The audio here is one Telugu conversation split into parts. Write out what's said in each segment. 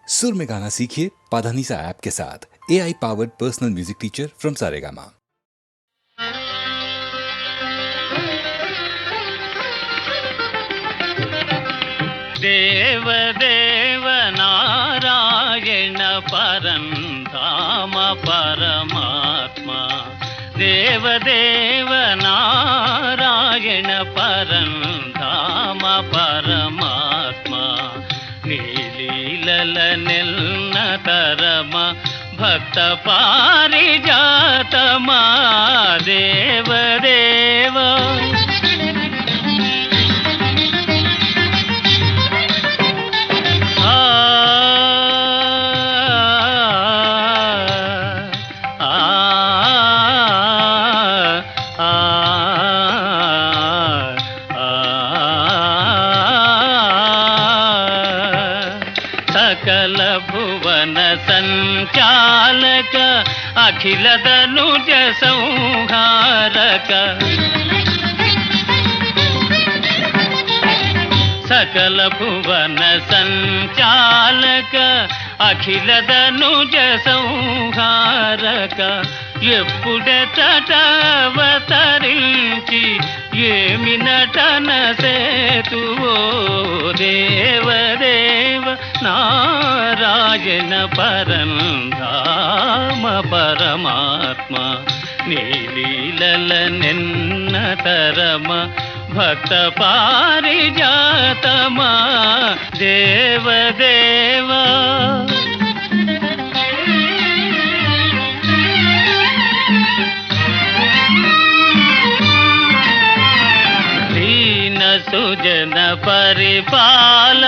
सुर में गाना सीखिए पाधानीसा ऐप के साथ। AI powered personal music teacher from Saregama. देव देव नारायण परंधाम परमात्मा। देव देव नारायण परंधाम परमात्मा। नीलीलल निल्नतरमा भक्त पारिजातमा। देव देव सकल भुवन संचालक अखिल धनुज संहारक। सकल भुवन संचालक अखिल धनुज संहारक। ఎప్పుడెటవతరించి ఏమి నటన సేతువో దేవ దేవ నారాయణ పరంధామ పరమాత్మ। నీలీలల నిన్నతరమ భక్త పారిజాతమా। దేవ దేవ సుజన పరిపాల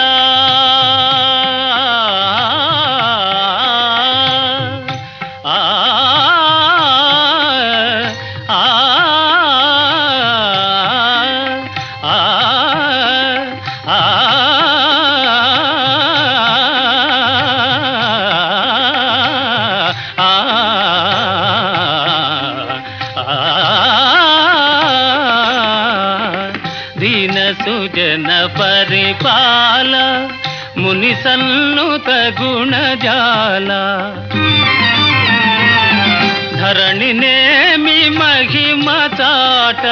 సుజన పరిపాల ముని సన్నుత గుణజాల। ధరణినేమి మహిమ చాట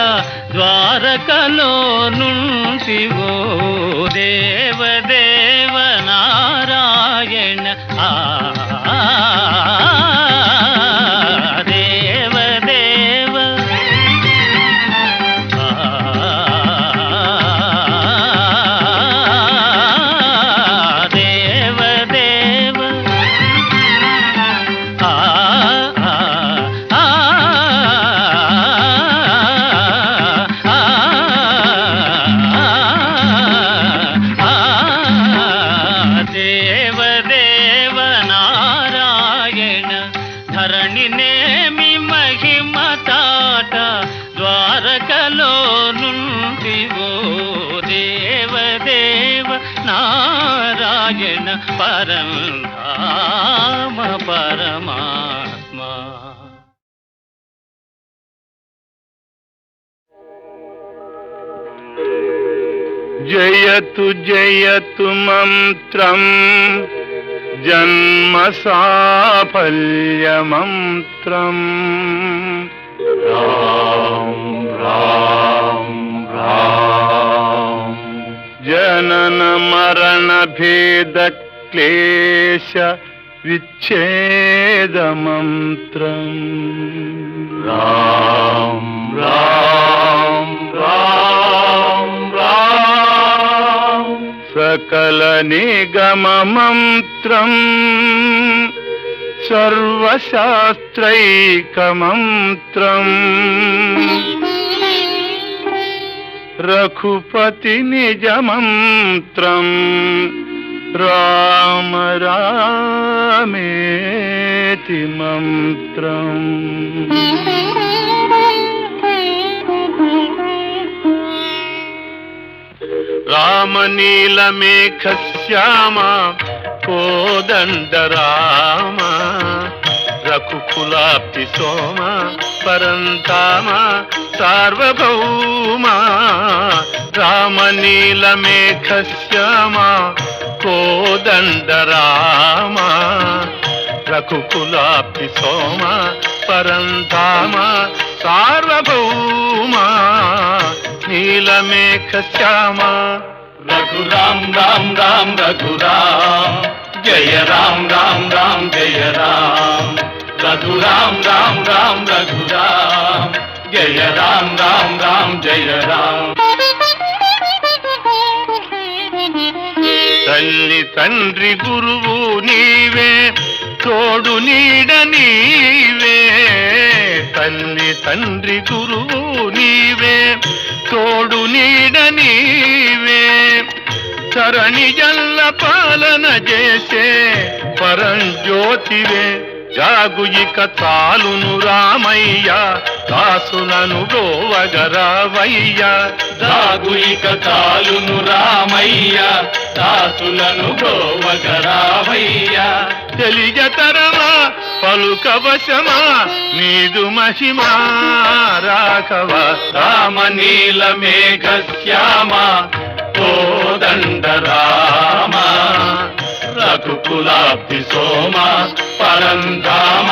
ద్వారకలో నుంటివో దేవ దేవ నారాయణ। దేవ దేవ ధరణినేమి మహిమ తాట ద్వారకలో నుండివో దేవ దేవ నారాయణ పరంధామ పరమాత్మ। జయతు జయతు మంత్రం జన్మ సాఫల్య మంత్రం। రాం రాం రాం జనన మరణ భేద క్లేశ విచ్ఛేద మంత్రం। రాం రాం రాం రాం సకల నిగమ మంత్రం సర్వశాస్త్రైక మంత్రం। రఘుపతి నిజ మంత్రం రామ రామేతి మంత్రం। రామనీలమేఘ శ్యామ కోదండ రామ। రఘుకులాప్తి సోమ పరంధామ సార్వభౌమ। రామనీలమేఘ శ్యామ కోదండరామ రఘుకులాప్తి సోమ పరంధామ సార్వభౌమ నీలమేఘ శ్యామ రఘురాం రామ్ రామ్ రఘురామ్ జయ రామ్ రామ్ రామ్ జయ రామ్ రఘురామ్ రామ్ రామ్ రఘురామ్ జయ రామ్ రామ్ రామ్ జయ రామ్. తల్లి తండ్రి గురువు నీవే తోడు నీడ నీవే తల్లి తండ్రి గురువు నీవే తోడు నీడ నీవే చరణి జల్ల పాలన చేసే పరంజ్యోతివే జాగు ఇక చాలును రామయ్య దాసులను గోవగరావయ్య జాగు ఇక చాలును రామయ్య దాసులను గోవగరావయ్య. తెలియతరమా పలుకవశమా నీదు మహిమా రాఘవ రామ నీల మేఘ శ్యామ కోదండ రామ రఘుకులాబ్ధి సోమ పరంధామ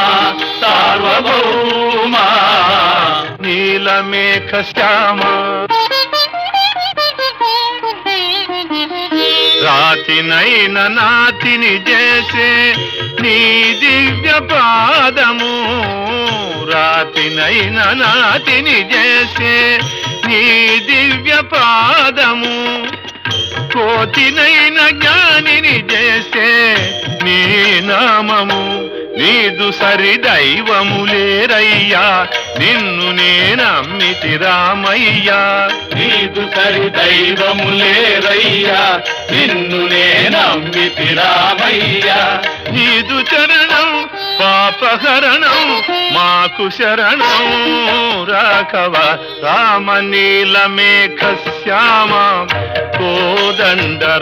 సార్వభౌమ నీలమేఘ శ్యామ రాతినైన నాతిని చేసే నీ దివ్య పాదము రాతినైన నాతిని చేసే నీ దివ్య పాదము కోతినైన జ్ఞానిని చేసే నీ నామము నీదు సరి దైవములేరయ్యా నిన్ను నేనమ్మితి రామయ్యా నీదు సరి దైవములేరయ్యా నిన్ను నేనమ్మితి రామయ్య. నీదు చరణం పాపహరణం మాకు శరణం రాఘవ రామ నీలమేఘ శ్యామ కోదండరామ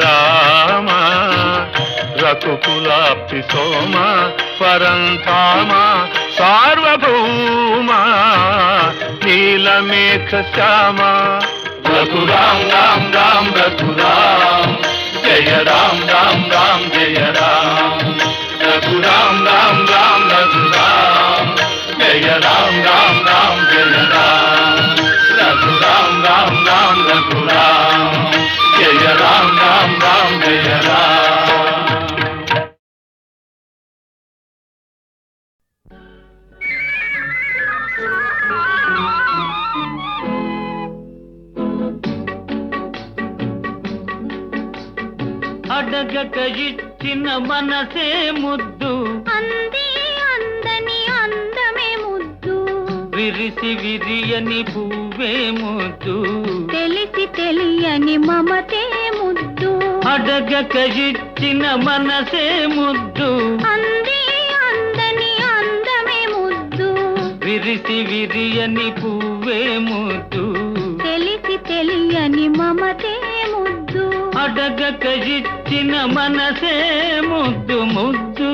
రఘుకులాప్తి సోమ పరంధామ సార్వభౌమ నీలమేఘ శ్యామ రఘురామ్ రామ్ రామ్ రఘురామ్ జయ రామ్ రామ్ రామ్ జయ రామ్ రఘురామ్ రామ్ రామ్ రఘురామ్ జయ రామ్ రామ్ రామ్ జయ రామ్ రఘురామ్ రామ్ రామ్ రఘురామ్ జయ రామ్ రామ్ రామ్ జయ రామ్. అడగక ఇచ్చిన మనసే ముద్దు అంది అందని అందమే ముద్దు విరిసి విరియని పువ్వే ముద్దు తెలిసి తెలియని మమతే ముద్దు అడగక ఇచ్చిన మనసే ముద్దు అంది అందని అందమే ముద్దు విరిసి విరియని పువ్వే ముద్దు తెలిసి తెలియని మమతే ముద్దు అడగక ఇచ్చిన మనసే ముద్దు ముద్దు.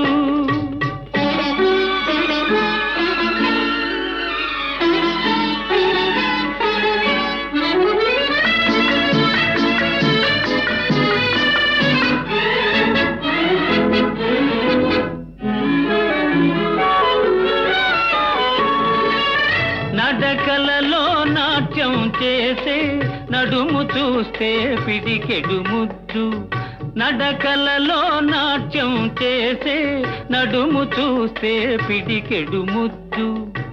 నడకలలో నాట్యం చేసే నడుము చూస్తే పిడికెడు ముద్దు నడకలలో నాట్యం చేసే నడుము చూస్తే పిడికెడు ముద్దు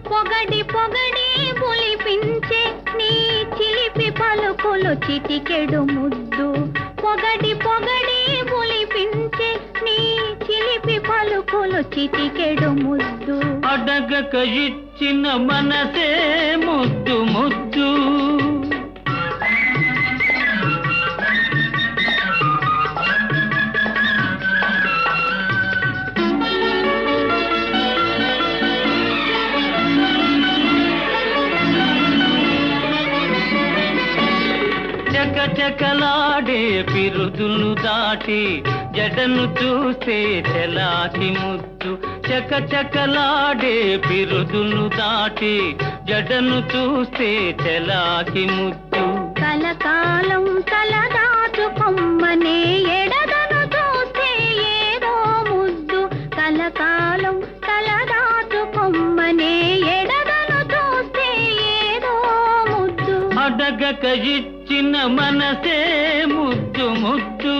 పొగడి పొగడి పులిపించే నీ చిలిపి పలుకులు చిటికెడు ముద్దు పొగడి పొగడి పులిపించే నీ చిలిపి పలుకులు చిటికెడు ముద్దు అడగక ఇచ్చిన మనసే ముద్దు ముద్దు. చకచకలాడే పిరుదులు దాటి జడను చూస్తే చెలాకి ముద్దు చకచకలాడే పిరుదులు దాటి జడను చూస్తే చెలాకి ముద్దు కలకాలం తలదాచు కొమ్మనే ఎడదను చూస్తే అడగక ఇచ్చిన మనసే ముద్దు ముద్దు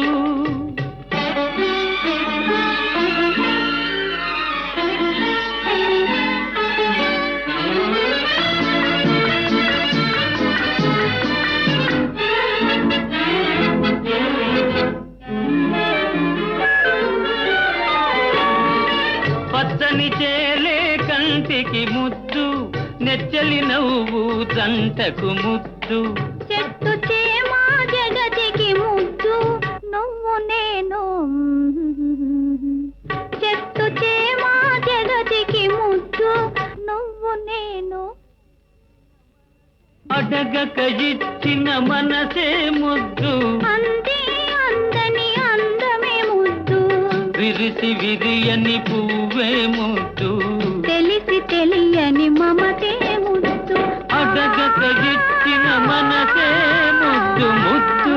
పచ్చని చేలే కంటికి ముద్దు నెచ్చలి నవ్వు జంటకు ముద్దు చెట్టు చేమా జగతికి ముద్దు నువ్వు నేను చెట్టు చేమా జగతికి ముద్దు నువ్వు నేను అడగక ఇచ్చిన మనసే ముద్దు అందే అందని అందమే ముద్దు విరిసి విరియని పువ్వే ముద్దు తెలిసి తెలియని మమతే ముద్దు అడగక ఇచ్చిన మనసే ముద్దు ముద్దు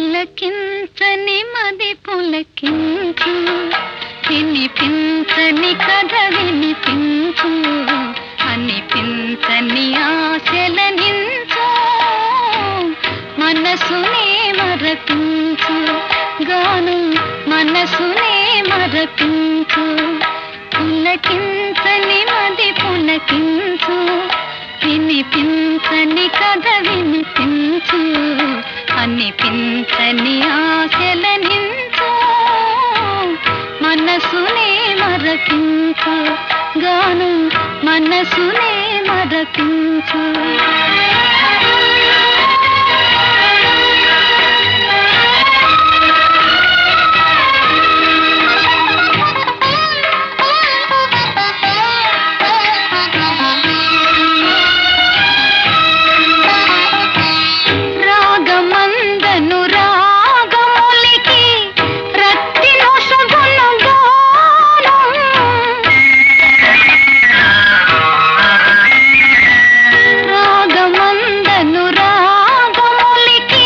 పులకించని మది పులకించు వినిపించని కథ వినిపించు అనిపించని ఆశలనించు మనసునే మరపించు గాను మనసునే మరపించు పులకించని మది పులకించు వినిపించని కథ వినిపించు అనిపించని ఆశలనించు మనసునే మరపించు గాను మనసునే మరపించు రాగమందను రాగములికి రత్తిలో శుభను గానం రాగమందను రాగములికి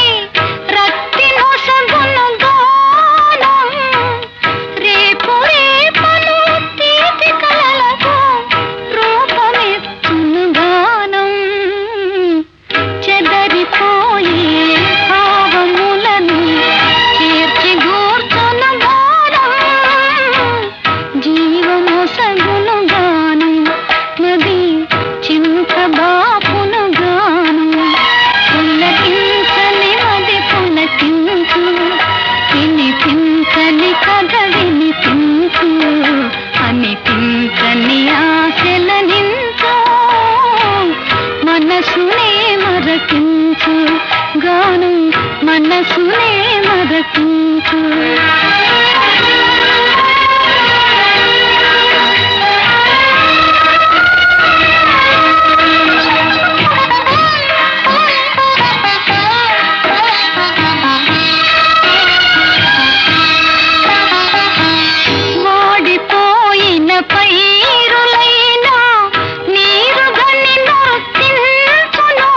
రత్తిలో శుభను గానం రేపు రేపను తీపి కలలకు రూపమెత్తును గానం చెదరిపోయే భావములను చేర్చి గూర్చును గానం జీవమొసగును గానం నది చింతబాపును గానం పులకించని మది పులకించు వినిపించని కథ వినిపించు అనిపించని ఆశలనించు మనసునే మరపించు గాను మనసునే మరపించు వాడిపోయిన పైరులైనా నీరుగని నర్తించును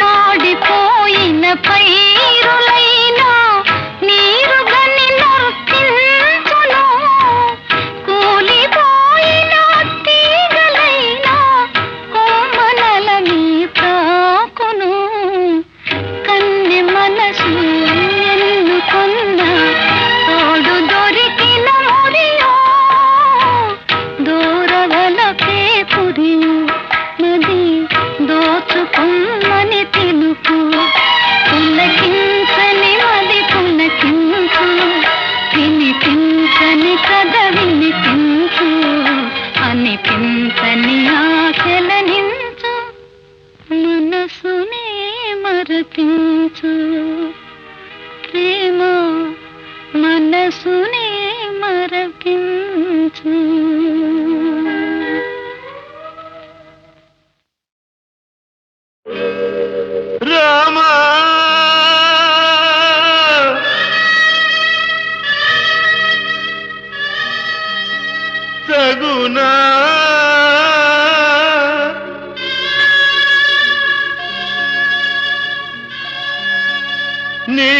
వాడిపోయిన పైరులైనా నీరుగని నర్తించును కూలిపోయిన తీగలైనా కోమలలని తాకును కన్నె మనసు ఎన్నుకున్న తోడు దొరికిన మురియో దూరవలపే పురియు నది దోచుకుమ్మని తెలుపు పులకించని మది పులకించు వినిపించని కథ వినిపించు అనిపించని ఆశలనించు మనసునే మరపించు ప్రేమ మనసునే నీ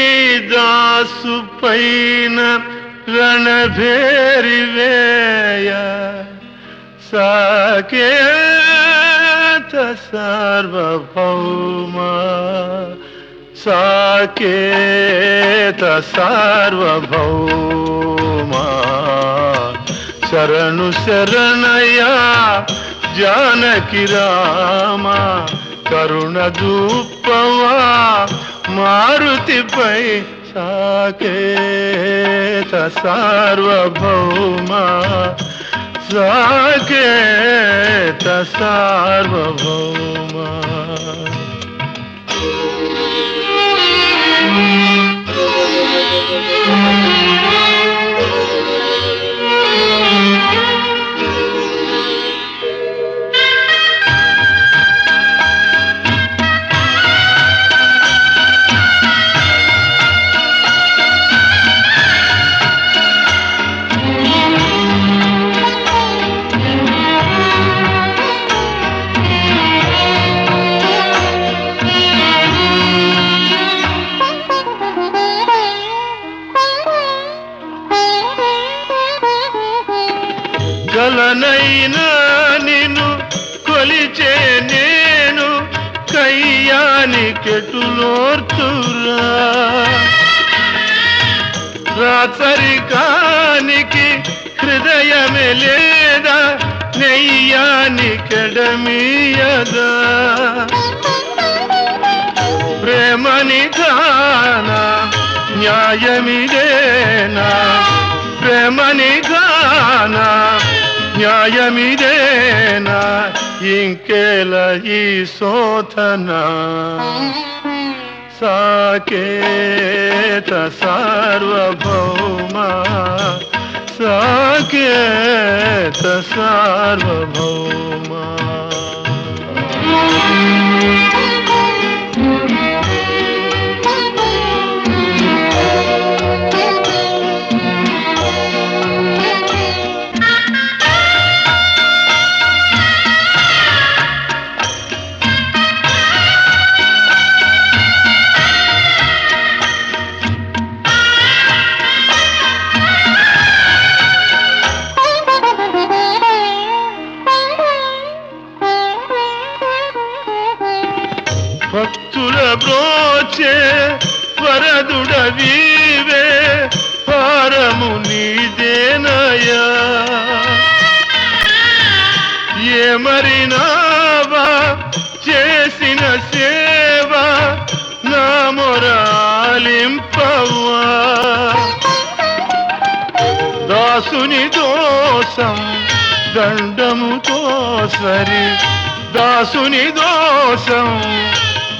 దాసు పైన రణభేరి వేయ సాకేత సార్వభౌమా సాకేత సార్వభౌమా శరణు శరణయ జానకి రామ కరుణ దూపవా మారుతిపై సాకేత సార్వభౌమా సాకేత సార్వభౌమా గలనైనా నిన్ను కొలిచే నేను కయ్యానికెటులోర్చురా రాచరికానికి హృదయమే లేదా నెయ్యానికెడమీయదా ప్రేమని గానా న్యాయమిదేనా ప్రేమని గానా న్యాయమిదేనా ఇంకేల ఈ శోధన సాకేత సార్వభౌమా సాకేత సార్వభౌమా భక్తుల బ్రోచే వరదుడవీవే భారము నీదేనయా ఏమరినావా చేసిన సేవ నా మొరాలింపవా దాసుని దోషం దండముతో సరి దాసుని దోషం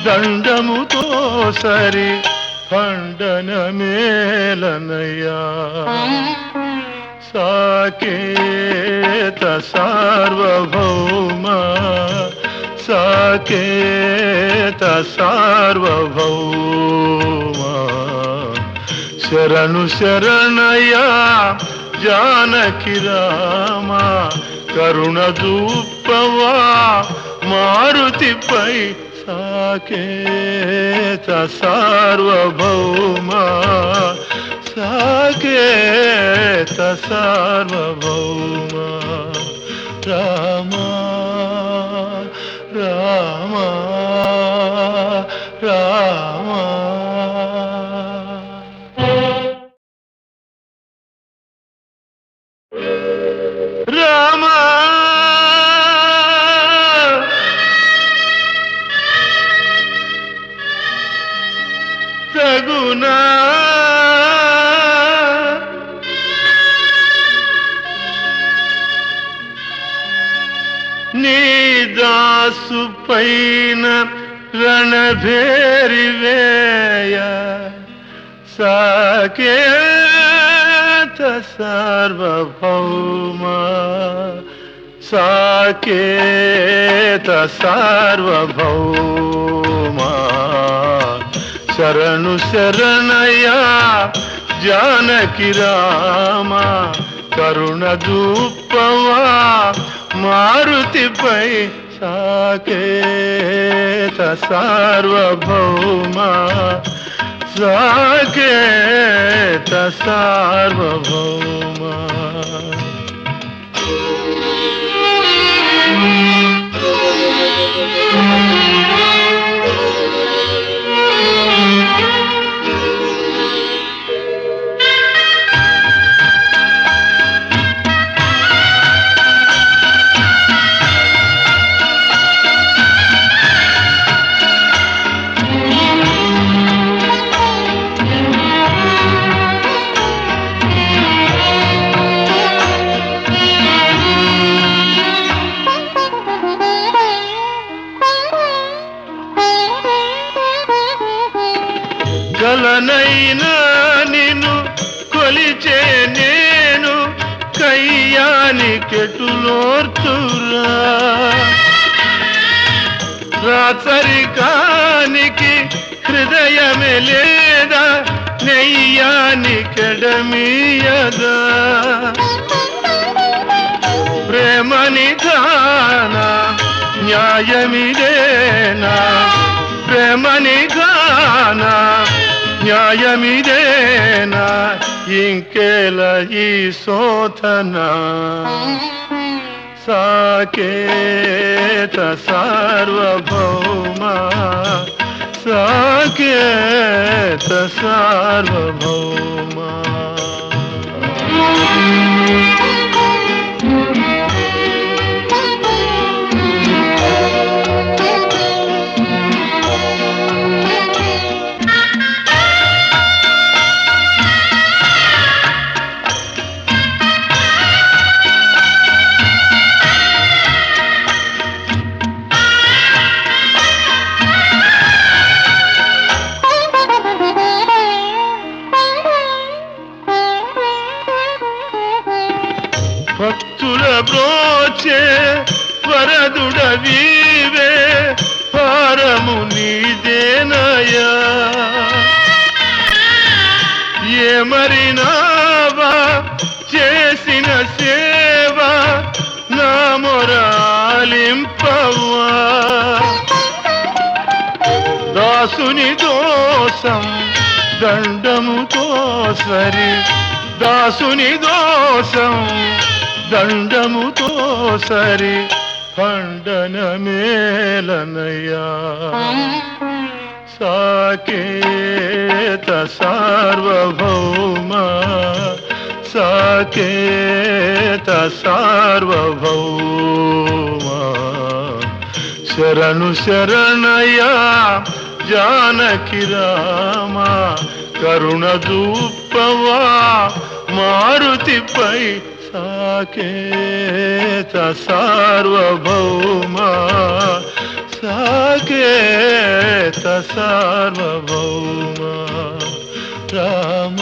దండముతో సరి ఖండన మేలనయా సాకేత సార్వభౌమా సాకేత సార్వభౌమా శరణు శరణయా జానకి రామ కరుణ దూపవా మారుతిపై సాకేత సార్వభౌమా సాకేత సార్వభౌమా రామ రామ రామ రామ సగునా నీ దాసు పైన రణభేరి వేయ సాకేత సార్వభౌమా సాకేత సార్వభౌమా శరణు శరణయా జానకి రామ కరుణ దూపవా మారుతిపై సాకేత సార్వభౌమా సాకేత సార్వభౌమ. గలనైనా నిన్ను కొలిచే నేను కయ్యానికెటులోర్చురా. రాచరికానికి హృదయమే లేదా నెయ్యానికెడమీయదా. ప్రేమని గానా న్యాయమిదేనా, ప్రేమని గానా న్యాయమిదేనా, ఇంకేల ఈ శోధన. సాకేత సార్వభౌమ, సాకేత సార్వభౌమ. భక్తుల బ్రోచే వరదుడవీవే, భారము నీదేనయా. ఏమరినావా చేసిన సేవ నా మొరాలింపవా. దాసుని దోషం దండముతో సరి, దాసుని దోషం దండముతో సరి, ఖండనమేలనయ్యా. సాకేత సార్వభౌమ, సాకేత సార్వభౌమ. శరణు శరణయ్యా జానకి రామ, కరుణ చూపవా మారుతిపై. సాకేత సార్వభౌమ, సాకేత సార్వభౌమ రామ.